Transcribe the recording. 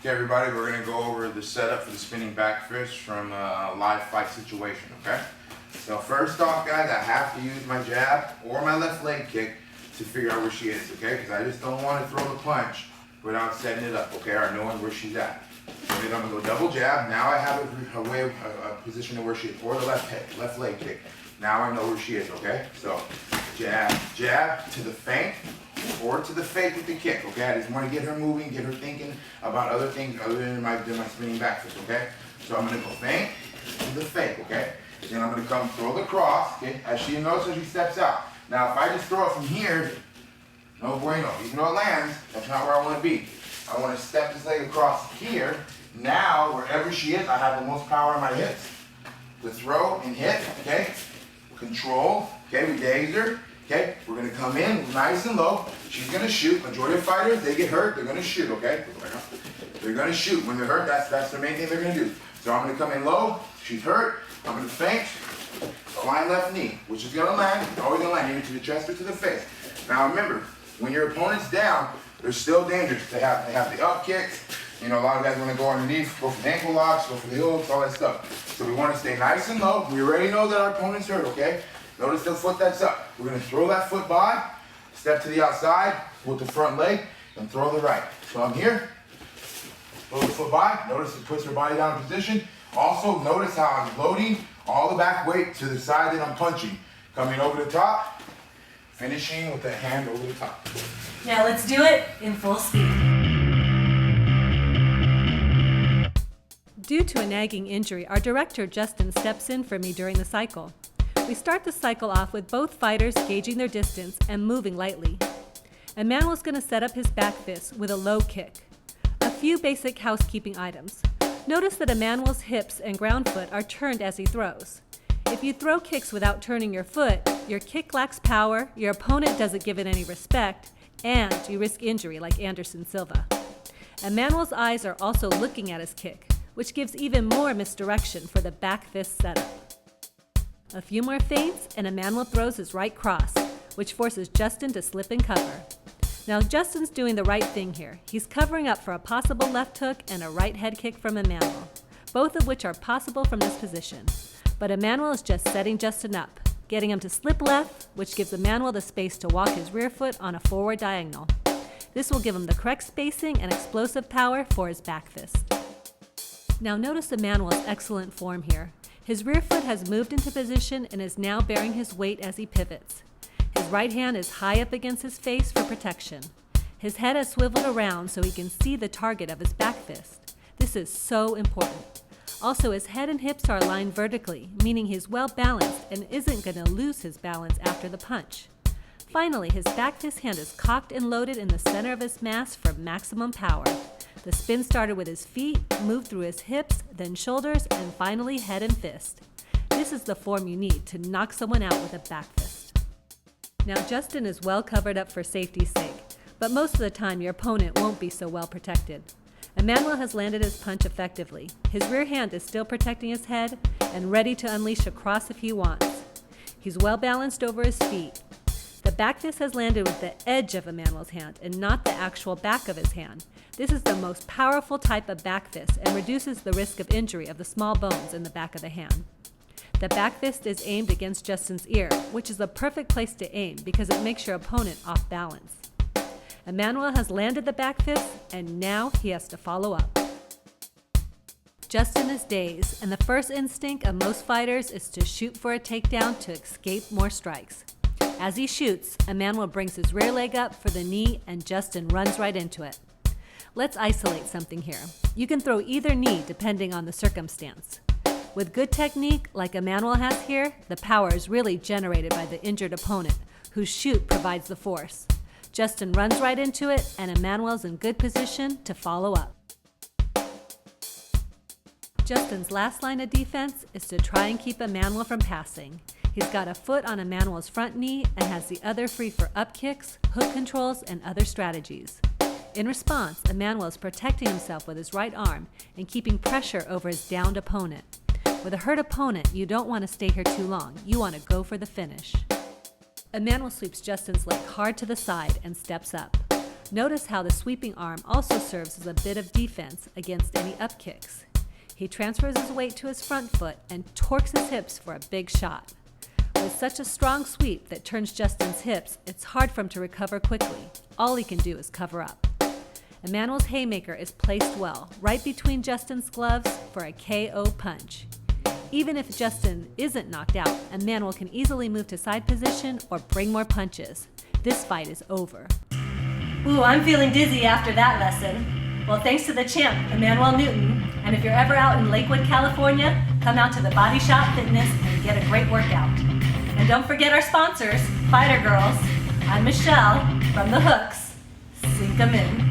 Okay, everybody, we're going to go over the setup for the spinning back fist from a live fight situation, okay? So first off, guys, I have to use my jab or my left leg kick to figure out where she is, okay? Because I just don't want to throw the punch without setting it up, okay, or knowing where she's at. So then I'm going to go double jab. Now I have a position of where she is, or the left leg kick. Now I know where she is, okay? So jab, jab to the feint, or to the fake with the kick, okay? I just want to get her moving, get her thinking about other things other than my spinning back fist, okay? So I'm going to go feint to the fake, okay? Then I'm going to come throw the cross, okay? As she knows, as she steps out. Now, if I just throw it from here, no bueno. Even though it lands, that's not where I want to be. I want to step this leg across here. Now, wherever she is, I have the most power in my hips. To throw and hit, okay? Control, okay? We dazed her. Okay, we're going to come in nice and low. She's going to shoot. Majority of fighters, they get hurt, they're going to shoot, okay? They're going to shoot. When they're hurt, that's the main thing they're going to do. So I'm going to come in low. She's hurt. I'm going to feint. Flying left knee, which is going to land. Always going to land either to the chest or to the face. Now remember, when your opponent's down, they're still dangerous. They have the up kicks. You know, a lot of guys want to go underneath, go for the ankle locks, go for the hooks, all that stuff. So we want to stay nice and low. We already know that our opponent's hurt, okay? Notice the foot that's up. We're going to throw that foot by, step to the outside with the front leg, and throw the right. So I'm here, throw the foot by. Notice it puts her body down in position. Also, notice how I'm loading all the back weight to the side that I'm punching. Coming over the top, finishing with the hand over the top. Now let's do it in full speed. Due to a nagging injury, our director Justin steps in for me during the cycle. We start the cycle off with both fighters gauging their distance and moving lightly. Emmanuel's going to set up his back fist with a low kick. A few basic housekeeping items. Notice that Emmanuel's hips and ground foot are turned as he throws. If you throw kicks without turning your foot, your kick lacks power, your opponent doesn't give it any respect, and you risk injury like Anderson Silva. Emmanuel's eyes are also looking at his kick, which gives even more misdirection for the back fist setup. A few more feints, and Emmanuel throws his right cross, which forces Justin to slip and cover. Now Justin's doing the right thing here. He's covering up for a possible left hook and a right head kick from Emmanuel, both of which are possible from this position. But Emmanuel is just setting Justin up, getting him to slip left, which gives Emmanuel the space to walk his rear foot on a forward diagonal. This will give him the correct spacing and explosive power for his back fist. Now notice Emmanuel's excellent form here. His rear foot has moved into position and is now bearing his weight as he pivots. His right hand is high up against his face for protection. His head has swiveled around so he can see the target of his back fist. This is so important. Also, his head and hips are aligned vertically, meaning he's well balanced and isn't going to lose his balance after the punch. Finally, his back fist hand is cocked and loaded in the center of his mass for maximum power. The spin started with his feet, moved through his hips, then shoulders, and finally head and fist. This is the form you need to knock someone out with a back fist. Now Justin is well covered up for safety's sake, but most of the time your opponent won't be so well protected. Emmanuel has landed his punch effectively. His rear hand is still protecting his head and ready to unleash a cross if he wants. He's well balanced over his feet. The back fist has landed with the edge of Emmanuel's hand and not the actual back of his hand. This is the most powerful type of back fist and reduces the risk of injury of the small bones in the back of the hand. The back fist is aimed against Justin's ear, which is a perfect place to aim because it makes your opponent off balance. Emmanuel has landed the back fist and now he has to follow up. Justin is dazed, and the first instinct of most fighters is to shoot for a takedown to escape more strikes. As he shoots, Emmanuel brings his rear leg up for the knee and Justin runs right into it. Let's isolate something here. You can throw either knee depending on the circumstance. With good technique, like Emmanuel has here, the power is really generated by the injured opponent, whose shoot provides the force. Justin runs right into it, and Emmanuel's in good position to follow up. Justin's last line of defense is to try and keep Emmanuel from passing. He's got a foot on Emmanuel's front knee and has the other free for up kicks, hook controls, and other strategies. In response, Emmanuel is protecting himself with his right arm and keeping pressure over his downed opponent. With a hurt opponent, you don't want to stay here too long. You want to go for the finish. Emmanuel sweeps Justin's leg hard to the side and steps up. Notice how the sweeping arm also serves as a bit of defense against any up kicks. He transfers his weight to his front foot and torques his hips for a big shot. With such a strong sweep that turns Justin's hips, it's hard for him to recover quickly. All he can do is cover up. Emmanuel's haymaker is placed well, right between Justin's gloves for a KO punch. Even if Justin isn't knocked out, Emmanuel can easily move to side position or bring more punches. This fight is over. Ooh, I'm feeling dizzy after that lesson. Well, thanks to the champ, Emmanuel Newton. And if you're ever out in Lakewood, California, come out to the Body Shop Fitness and get a great workout. And don't forget our sponsors, Fighter Girls. I'm Michelle from The Hooks. Sink 'em in.